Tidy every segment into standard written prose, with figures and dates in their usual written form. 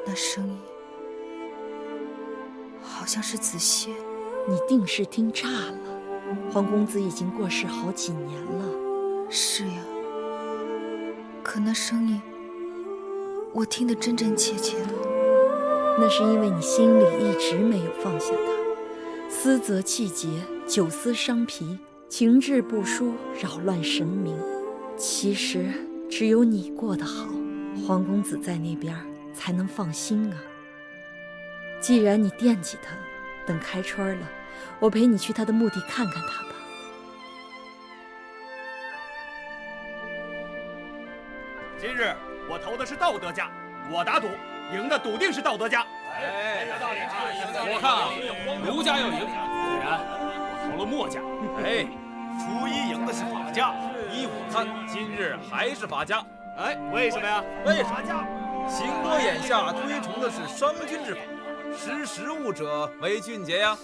那聲音好像是子歇。你定是听岔了，皇公子已经过世好几年了。是呀，可那声音我听得真真切切的。那是因为你心里一直没有放下他，思则气结，久思伤脾，情志不舒，擾亂神明。其實只有你過得好，皇公子在那邊才能放心啊。既然你惦记他，等開春了，我陪你去他的墓地看看他吧。今日我投的是道德家，我打賭，贏的篤定是道德家。我看啊，儒家要贏，虽然我投了墨家。初一贏的是法家，依我看，今日還是法家。為什麼呀？為啥家？邢多眼下推崇的是商君之法，识時務者為俊傑呀。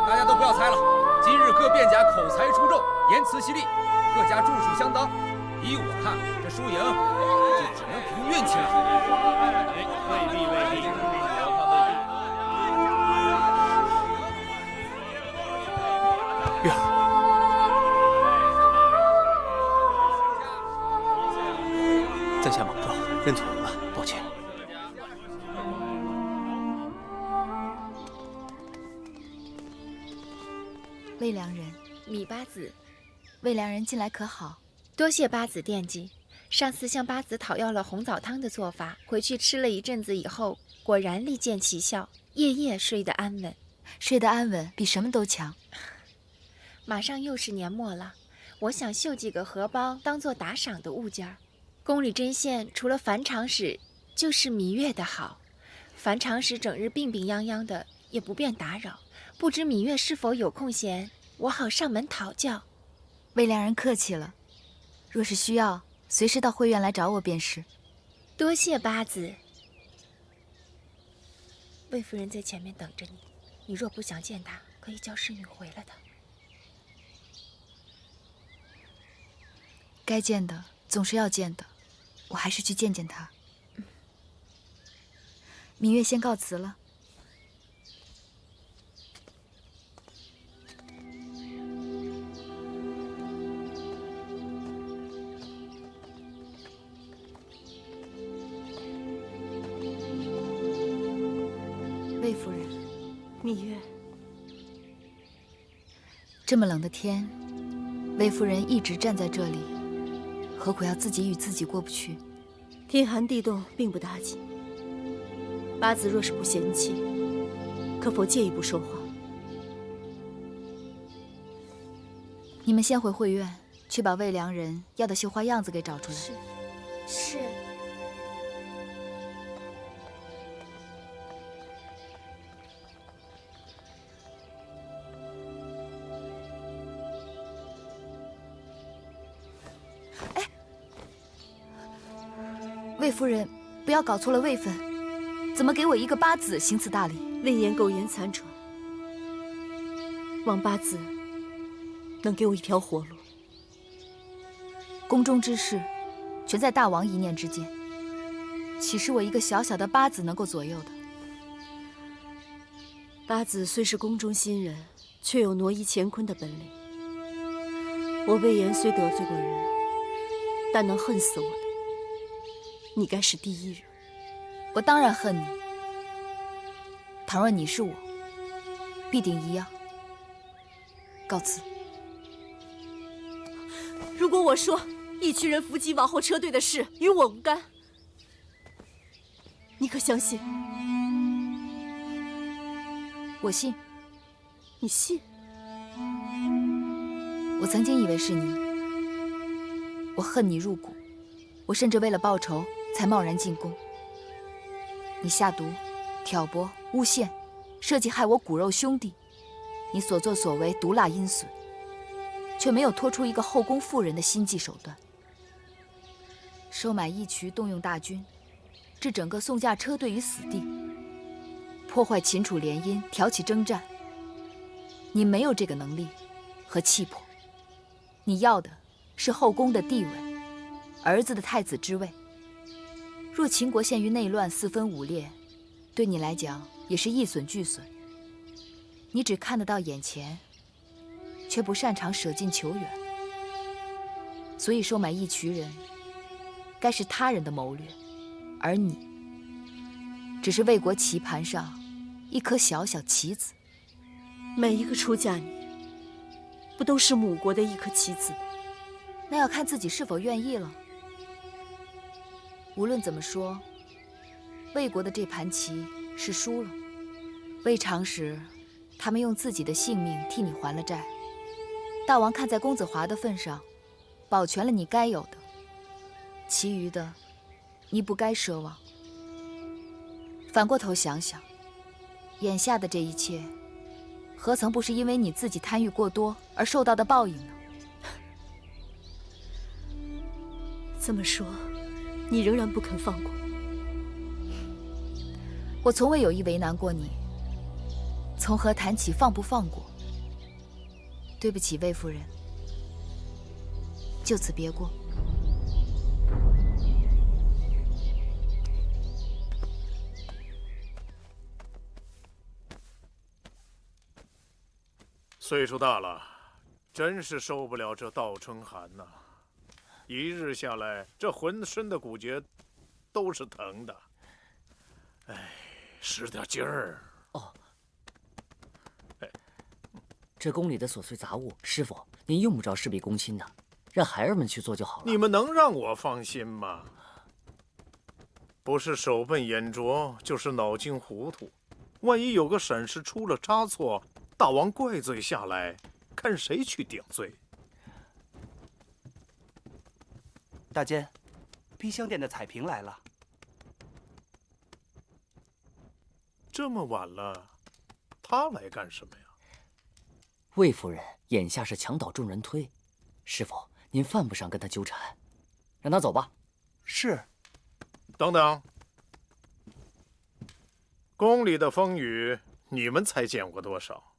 大家都不要猜了，今日各辩甲口才出众，言辞犀利，各家著述相當。依我看，這輸贏就只能憑運氣了。未必。月儿，在下莽撞，认错人了，抱歉。魏良人，米八子，魏良人近来可好？多謝八子惦记。上次向八子讨要了红枣湯的做法，回去吃了一陣子以後，果然立見奇效，夜夜睡得安穩。睡得安穩比什麼都強。馬上又是年末了，我想繡幾個荷包當做打賞的物件。宮裡針線除了樊長史，就是羋月的好。樊長史整日病病殃殃的，也不便打擾。不知羋月是否有空閒，我好上門討教。魏良人客氣了，若是需要，隨時到會院來找我便是。多謝八子。魏夫人在前面等着你，你若不想見她，可以叫侍女回了她。該見的總是要見的，我還是去見見她。羋月先告辭了。魏夫人，羋月，這麼冷的天，魏夫人一直站在這裡，何苦要自己與自己過不去？天寒地凍並不打緊。八子若是不嫌棄，可否借一步說話？你們先回會院，去把魏良人要的繡花樣子給找出來。是。魏夫人，不要搞錯了位分，怎麼給我一個八子行此大禮？另言苟延殘喘，望八子能給我一條活路。宮中之事，全在大王一念之間，豈是我一個小小的八子能夠左右的？八子雖是宮中新人，卻有挪移乾坤的本領。我魏延雖得罪過人，但能恨死我的，你該是第一人。我當然恨你。倘若你是我，必定一樣。告辭。如果我說一群人伏擊王后車隊的事與我無干，你可相信？我信。你信？我曾經以為是你，我恨你入骨，我甚至為了報仇才貿然進宮。你下毒、挑撥、誣陷，設計害我骨肉兄弟，你所作所為毒辣陰損，卻沒有拖出一個後宮婦人的心計手段。收買義渠，動用大軍，置整個宋駕車隊於死地，破壞秦楚聯姻，挑起征戰。你沒有這個能力和氣魄，你要的是後宮的地位，兒子的太子之位。若秦國陷於內亂，四分五裂，對你來講也是一損俱損。你只看得到眼前，卻不擅長捨近求遠。所以收買義渠人，該是他人的謀略，而你只是魏國棋盤上一顆小小棋子。每一個出嫁女，不都是母國的一顆棋子？那要看自己是否願意了。無論怎麼說，魏國的這盤棋是輸了。魏長史他們用自己的性命替你還了債，大王看在公子華的份上，保全了你該有的，其餘的你不該奢望。反過頭想想，眼下的這一切，何曾不是因為你自己貪欲過多而受到的報應呢？這麼說，你仍然不肯放過我？從未有意為難過你，從何談起放不放過？對不起，魏夫人，就此別過。岁数大了，真是受不了这倒春寒呐！一日下来，这渾身的骨节都是疼的。哎，使点劲儿。哦。这宫里的琐碎杂物，师傅您用不着事必躬亲的，让孩儿们去做就好了。你们能让我放心吗？不是手笨眼拙，就是脑筋糊涂。万一有个闪失出了差錯，大王怪罪下來，看誰去頂罪？大監，披香殿的彩屏來了。這麼晚了，他來幹什麼呀？魏夫人眼下是牆倒眾人推，師傅您犯不上跟他糾纏，讓他走吧。是。等等，宮裡的風雨，你們才見過多少？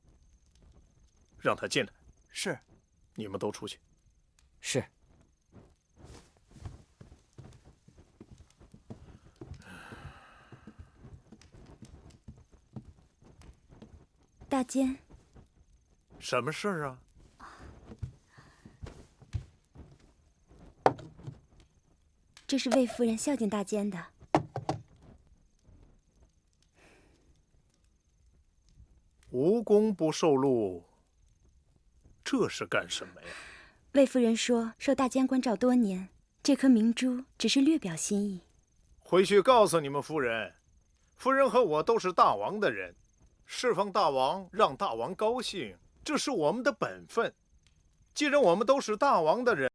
讓他進來。是。你們都出去。是。大監，什麼事兒啊？這是魏夫人孝敬大監的。無功不受祿，這是幹什麼呀？魏夫人說，受大監關照多年，這顆明珠只是略表心意。回去告訴你們夫人，夫人和我都是大王的人。侍奉大王，讓大王高興，這是我們的本分。既然我們都是大王的人，